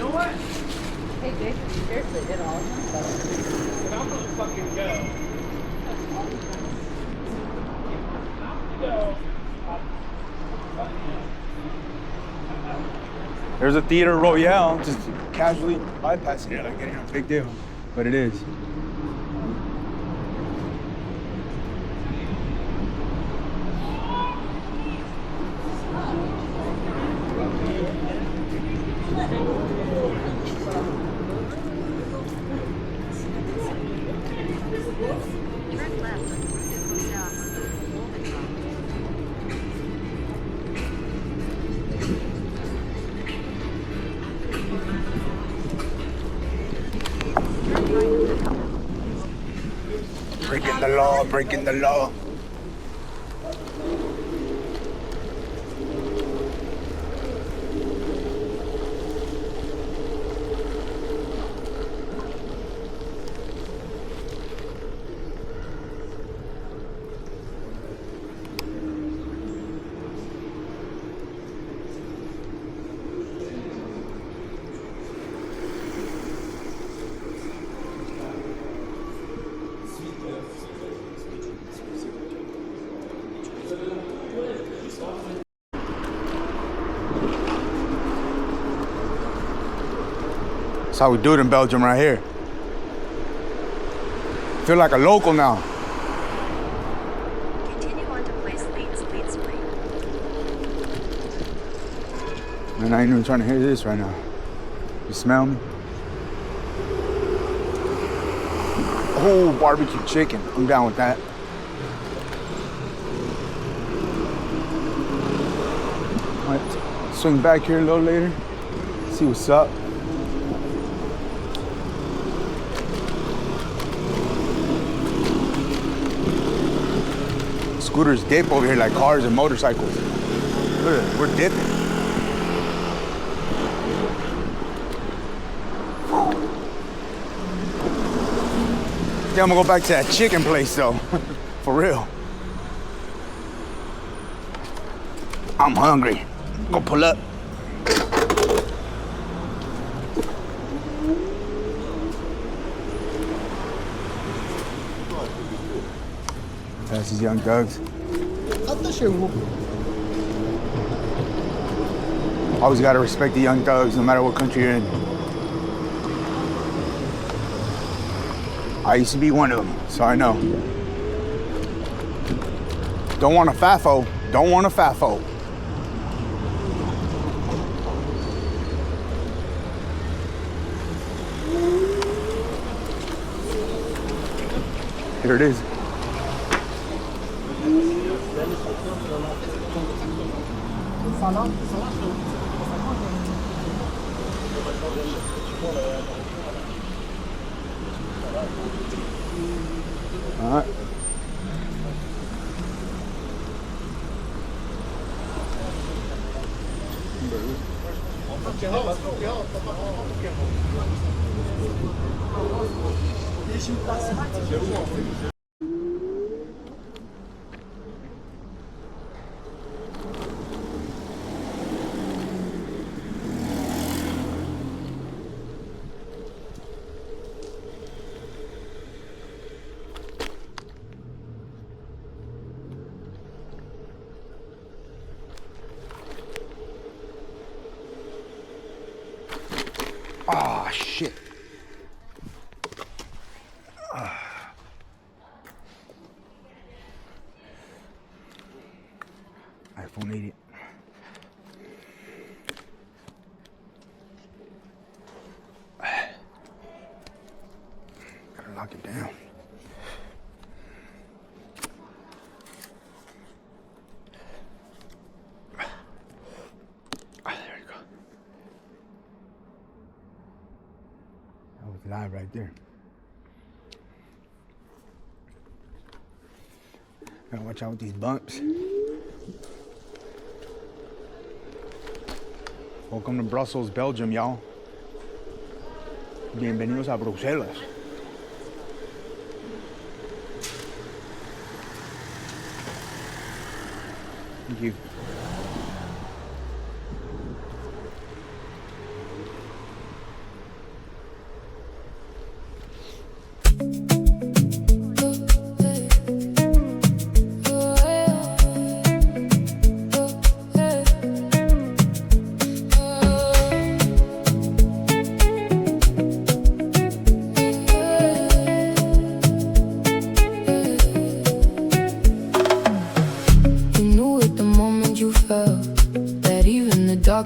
know what? Hey, Jason, you seriously did all of them? But I'm gonna fucking go. Go. There's a Theater Royale, just casually bypassing it, like getting a big deal, but it is. Breaking the law, breaking the law. That's how we do it in Belgium right here. Feel like a local now. Continue on to place Leeds Street. Man, I ain't even trying to hear this right now. You smell me? Oh, barbecue chicken. I'm down with that. Might swing back here a little later. See what's up. Scooters dip over here like cars and motorcycles. Look, we're dipping. Yeah, I'm gonna go back to that chicken place though, for real. I'm hungry. Go pull up. That's these young thugs. Always gotta respect the young thugs, no matter what country you're in. I used to be one of them, so I know. Don't want a FAFO. Don't want a FAFO. Here it is. All right. Oh, shit. iPhone 80. Gotta lock it down. There you go. That was live right there. Gotta watch out with these bumps. Welcome to Brussels, Belgium, y'all. Bienvenidos a Bruselas. Thank you.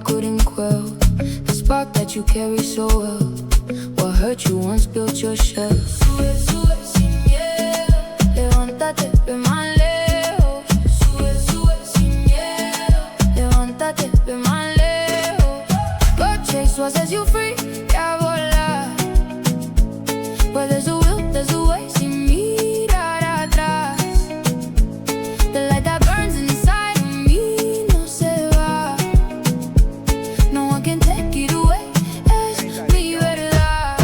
Couldn't quell the spark that you carry so well. What hurt you once built your shell. Sube, sube sin miedo, levántate, ve más lejos. Sube, sube sin miedo, levántate, ve más lejos. Go chase what sets you free, ya volar. Where there's a will, there's a way, sin mirar atrás. The light that burns inside of me no se va. No one can take it away, es mi verdad.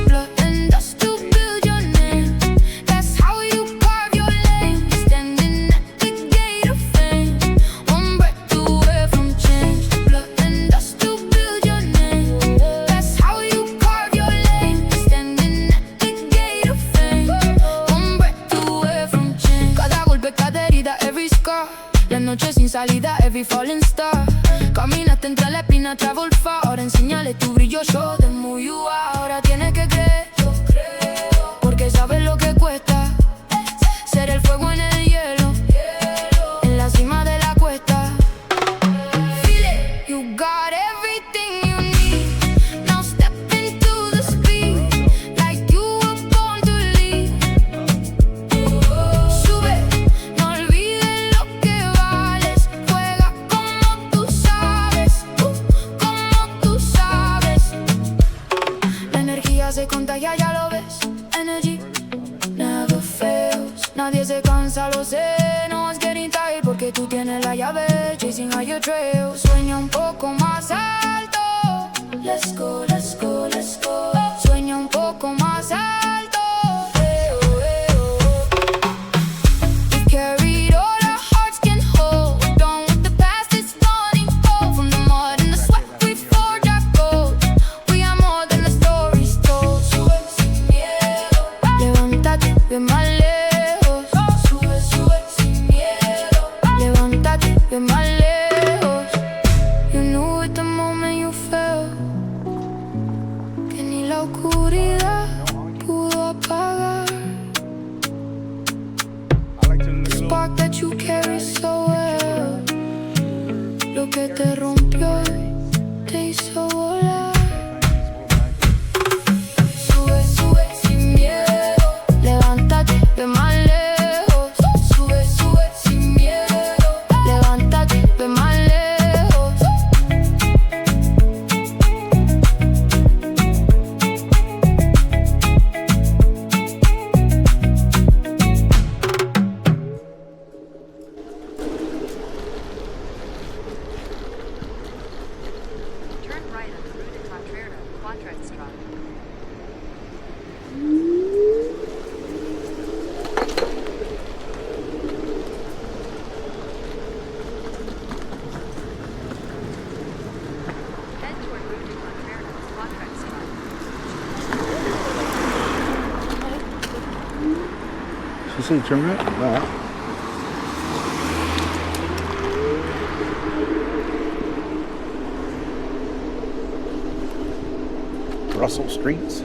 Blood and dust to build your name. That's how you carve your lane. Standing at the gate of fame, one breath away from change. Blood and dust to build your name. That's how you carve your lane. Standing at the gate of fame, one breath away from change. Cada golpe, cada herida, every scar. La noche sin salida, every falling star. Caminaste entre la espina, travel far. Ahora enséñale tu brillo, show them who you are. Ahora tienes que creer, yo creo, porque sabes lo que cuesta ser el fuego en el hielo, en la cima de la cuesta. Feel it, you got everything you need. Now step into the speed, like you were born to lead. Sube, no olvides lo que vales. Juega como tú sabes, como tú sabes. La energía se contagia, ya lo ves. Energy never fails. Nadie se cansa, lo sé. No one's getting tired porque tú tienes la llave. Chasing higher trails. Sueña un poco más alto. Let's go, let's go, let's go. Sueña un poco más alto. We carried all our hearts can hold. Done with the past, it's done and cold. From the mud and the sweat we forged our gold. We are more than the stories told. Sube sin miedo, levántate, ve más lejos. Sube, sube sin miedo, levántate, ve más lejos. You knew at the moment you fell que ni la oscuridad pudo apagar. Spark that you carry so well. Lo que te rompió te hizo volar. Sube, sube sin miedo, levántate, ve más lejos. Sube, sube sin miedo, levántate, ve más lejos. Turn right on the Rue de Quatrestrada. Head toward Rue de Quatrestrada. She said turn right? No. Russell Streets.